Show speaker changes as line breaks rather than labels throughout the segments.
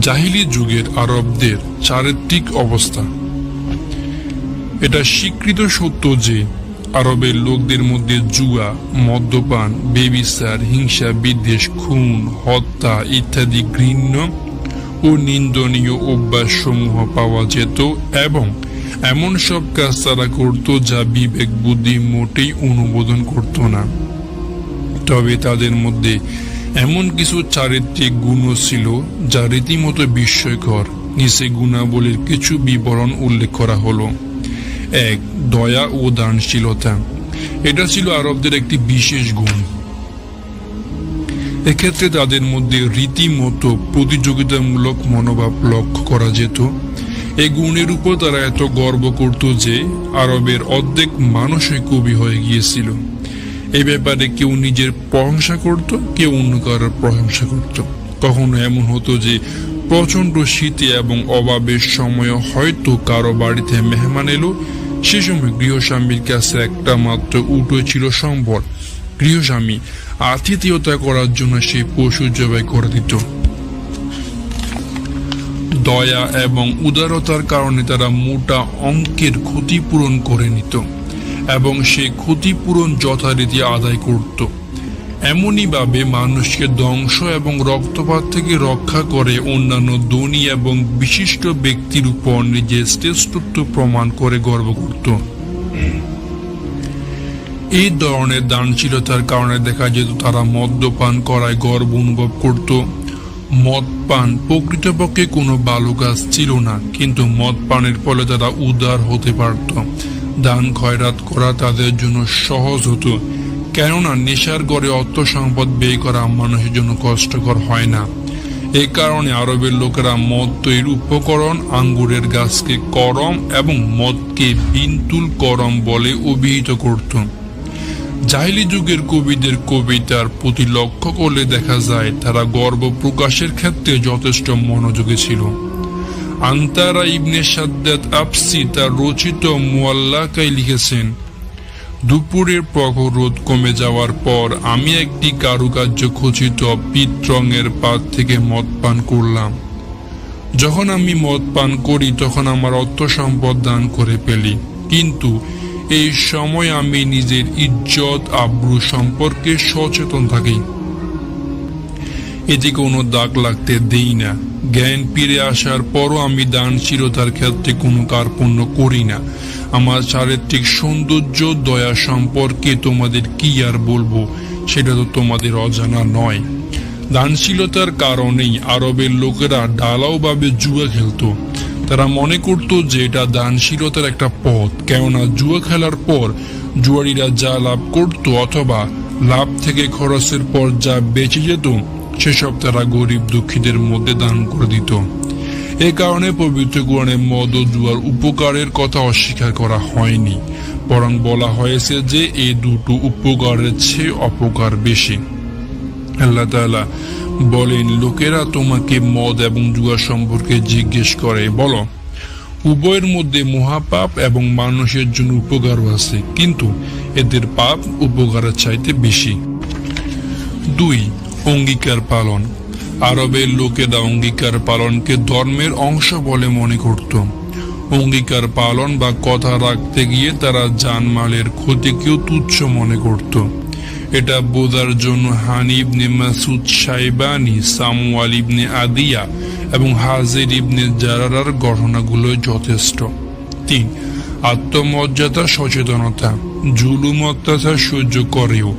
জাহিলি যুগের আরবদের চারিত্রিক অবস্থা। এটা স্বীকৃত সত্য যে আরবের লোকদের মধ্যে জুয়া, মদ্যপান, বেবিচার, হিংসা, বিদ্বেষ, খুন, হত্যা ইত্যাদি ঘৃণ্য ও নিন্দনীয় অভ্যাস সমূহ পাওয়া যেত এবং এমন সব কাজ তারা করত যা বিবেক বুদ্ধি মোটেই অনুমোদন করত না। তবে তাদের মধ্যে এমন কিছু চারিত্রিক গুণও ছিল যা রীতিমতো বিস্ময়কর। নিচে গুণাবলীর কিছু বিবরণ উল্লেখ করা হলো। 1. দয়া ও দানশীলতা। এটা ছিল আরবদের একটি বিশেষ গুণ। এক্ষেত্রে তাদের মধ্যে রীতিমতো প্রতিযোগিতামূলক মনোভাব লক্ষ্য করা যেত। এই গুণের উপর তারা এত গর্ব করত যে আরবের অর্ধেক মানুষই কবি হয়ে গিয়েছিল। এই ব্যাপারে কেউ নিজের প্রশংসা করত, কেউ অন্য কারোর প্রশংসা করত। কখনো এমন হতো যে প্রচন্ড শীতে এবং অভাবের সময় হয়তো কারো বাড়িতে মেহমান এলো, সে সময় গৃহস্বামীর কাছে একটা মাত্র উটই ছিল সম্বল। গৃহস্বামী আতিথেয়তা করার জন্য সেই পশু জবাই করে দিত। দয়া এবং উদারতার কারণে তারা মোটা অঙ্কের ক্ষতিপূরণ করে নিত এবং সে ক্ষতিপূরণ যথারীতি আদায় করত। এমনই ভাবে মানুষকে ধ্বংস এবং রক্তপাত থেকে রক্ষা করে অন্যান্য ধনী এবং বিশিষ্ট ব্যক্তির উপর নিজের শ্রেষ্ঠত্ব প্রমাণ করে গর্ব করত। এই ধরনের দানশীলতার কারণে দেখা যেত তারা মদ্যপান করায় গর্ব অনুভব করত। মদ পান প্রকৃতপক্ষে কোনো ভালো কাজ ছিল না, কিন্তু মদ পানের ফলে তারা উদার হতে পারত। দান খয়রাত করা তাদের জন্য সহজ হতো, কেননা নেশার গড়ে অর্থ সম্পদ ব্যয় করা মানুষের জন্য কষ্টকর হয় না। এই কারণে আরবের লোকেরা মদ তৈরির উপকরণ, আঙ্গুরের গাছকে করম এবং মদকে বিনতুল করম বলে অভিহিত করত। জাহিলি যুগের কবিদের কবিতার প্রতি লক্ষ্য করলে দেখা যায় তারা গর্ব প্রকাশের ক্ষেত্রে যথেষ্ট মনোযোগী ছিল। আন্তারা ইবনে সাদ্দাত আফসি তার রচিত মুআল্লাকায় লিখেছেন, দুপুরের প্রখর রোদ কমে যাওয়ার পর আমি একটি কারুকার্য খচিত পিত রঙের পাত থেকে মদ পান করলাম। যখন আমি মদ পান করি তখন আমার অর্থ সম্পদ দান করে ফেলি, কিন্তু এই সময় আমি নিজের ইজ্জত আব্রু সম্পর্কে সচেতন থাকি। এতে কোনো দাগ লাগতে দেই না। জ্ঞান ফিরে আসার পরও আমি দানশীলতার ক্ষেত্রে কোনো কার্পণ্য করি না। আমার চারিত্রিক সৌন্দর্য, দয়া সম্পর্কে তোমাদের কি আর বলবো, সেটা তো তোমাদের অজানা নয়। দানশীলতার কারণেই আরবের লোকেরা ঢালাওভাবে জুয়া খেলতো। তারা মনে করত যে এটা দানশীলতার একটা পথ, কেননা জুয়া খেলার পর জুয়ারিরা যা লাভ করত অথবা লাভ থেকে খরচের পর যা বেঁচে যেত সেসব তারা গরিব দুঃখীদের মধ্যে দান করে দিত। এ কারণে পবিত্র কোরআনে মদ ও জুয়ার উপকারের কথা অস্বীকার করা হয়নি, বরং বলা হয়েছে যে এই দুটো উপকারের চেয়ে অপকার বেশি। আল্লাহ তাআলা বলেন, লোকেরা তোমাকে মদ এবং জুয়া সম্পর্কে জিজ্ঞেস করে, বলো উভয়ের মধ্যে মহাপাপ এবং মানুষের জন্য উপকারও আছে, কিন্তু এদের পাপ উপকারের চাইতে বেশি। 2. অঙ্গীকার পালন। আরবের লোকেরা অঙ্গীকার পালনকে ধর্মের অংশ বলে মনে করত। অঙ্গীকার পালন বা কথা রাখতে গিয়ে তারা জানমালের ক্ষতিকেও তুচ্ছ মনে করত। এটা বোঝার জন্য হানি ইবনে মাসুদ সাইবানি, সামওয়াল ইবনে আদিয়া এবং হাজির ইবনে জারারার ঘটনাগুলো যথেষ্ট। 3. আত্মমর্যাদা সচেতনতা। জুলুম অত্যাচার সহ্য করেও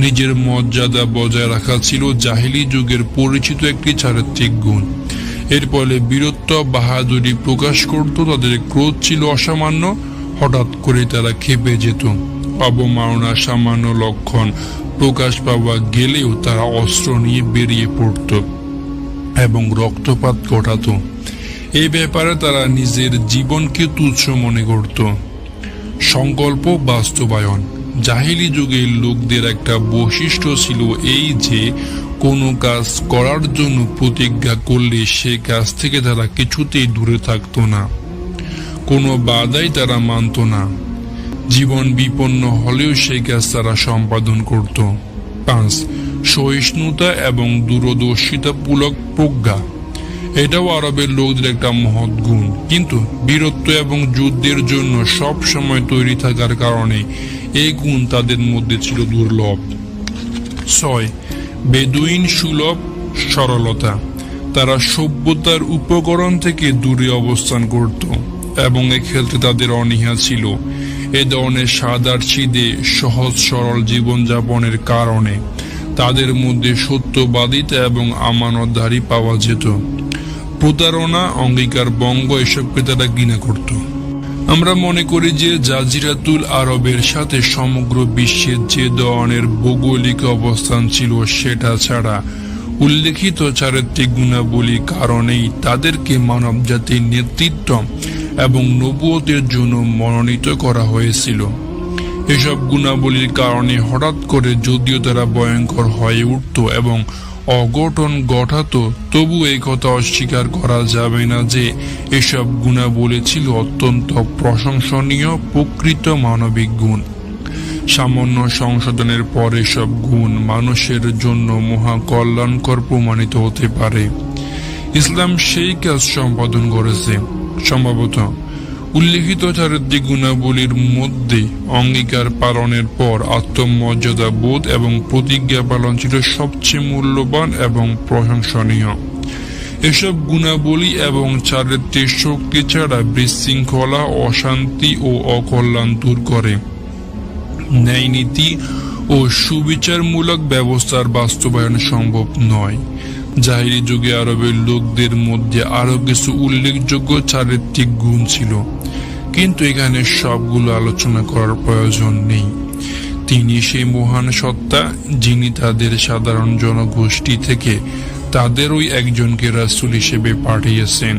নিজের মর্যাদা বজায় রাখা ছিল জাহিলি যুগের পরিচিত একটি চারিত্রিক গুণ। এর ফলে বীরত্ব, বাহাদুরি প্রকাশ করত। তাদের ক্রোধ ছিল অসামান্য, হঠাৎ করে তারা ক্ষেপে যেত। অবমাননার সামান্য লক্ষণ প্রকাশ পাওয়া গেলেও তারা অস্ত্র নিয়ে বেরিয়ে পড়ত এবং রক্তপাত ঘটাত। এই ব্যাপারে তারা নিজের জীবনকে তুচ্ছ মনে করত। সংকল্প বাস্তবায়ন। জাহিলি যুগের লোকদের একটা বৈশিষ্ট্য ছিল এই যে কোনো কাজ করার জন্য প্রতিজ্ঞা করলে সে কাজ থেকে তারা কিছুতেই দূরে থাকত না, কোনো বাধাই তারা মানত না। জীবন বিপন্ন হলেও সেই কাজ তারা সম্পাদন করত। 5. সহিষ্ণুতা এবং দূরদর্শিতামূলক প্রজ্ঞা। এটাও আরবের লোকদের একটা মহৎ গুণ, কিন্তু বীরত্ব এবং যুদ্ধের জন্য সব সময় তৈরি থাকার কারণে এই গুণ তাদের মধ্যে ছিল দুর্লভ। 6. বেদুইন সুলভ সরলতা। তারা সভ্যতার উপকরণ থেকে দূরে অবস্থান করত এবং এক্ষেত্রে তাদের অনীহা ছিল। এ ধরনের সাদাসিধে সহজ সরল জীবনযাপনের কারণে তাদের মধ্যে সত্যবাদিতা এবং আমানতদারি পাওয়া যেত। প্রতারণা, অঙ্গীকার ভঙ্গ এসবকে তারা ঘৃণা করত। আমরা মনে করি যে জাজিরাতুল আরবের সাথে সমগ্র বিশ্বের যে ধরনের ভৌগোলিক অবস্থান ছিল সেটা ছাড়া উল্লেখিত চারিত্রিক গুণাবলীর কারণেই তাদেরকে মানব জাতির নেতৃত্ব এবং নবুয়তের জন্য মনোনীত করা হয়েছিল। এসব গুণাবলীর কারণে হঠাৎ করে যদিও তারা ভয়ঙ্কর হয়ে উঠত এবং অঘটন ঘটাতো, তবু এই কথা অস্বীকার করা যাবে না যে এসব গুণাবলী ছিল অত্যন্ত প্রশংসনীয় প্রকৃত মানবিক গুণ। সামান্য সংশোধনের পর এসব গুণ মানুষের জন্য মহা কল্যাণকর প্রমাণিত হতে পারে। ইসলাম সেই কাজ সম্পাদন করেছে। সম্ভবত উল্লেখিত চারিত্রিক গুণাবলীর মধ্যে অঙ্গীকার পালনের পর আত্মমর্যাদা বোধ এবং প্রতিজ্ঞা পালন ছিল সবচেয়ে মূল্যবান এবং প্রশংসনীয়। এসব গুণাবলী এবং চারিত্রিক শক্তি ছাড়া বিশৃঙ্খলা, অশান্তি ও অকল্যাণ দূর করে। ন্যায়নীতি ও সুবিচারমূলক ব্যবস্থার বাস্তবায়ন সম্ভব নয়। জাহিরি যুগে আরবের লোকদের মধ্যে আরো কিছু উল্লেখযোগ্য চারিত্রিক গুণ ছিল, কিন্তু এখানে সবগুলো আলোচনা করার প্রয়োজন নেই। তিনি সেই মহান সত্তা যিনি তাদের সাধারণ জনগোষ্ঠী থেকে তাদেরই একজনকে রাসূল হিসেবে পাঠিয়েছেন।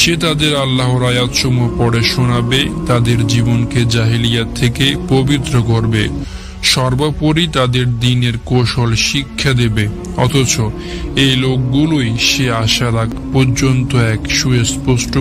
সে তাদের আল্লাহর আয়াতসমূহ পড়ে শোনাবে, তাদের জীবনকে জাহিলিয়াত থেকে পবিত্র করবে, সর্বোপরি তাদের দ্বীনের কৌশল শিক্ষা দেবে। অথচ এই লোকগুলোই সে আসার আগ পর্যন্ত এক সুস্পষ্ট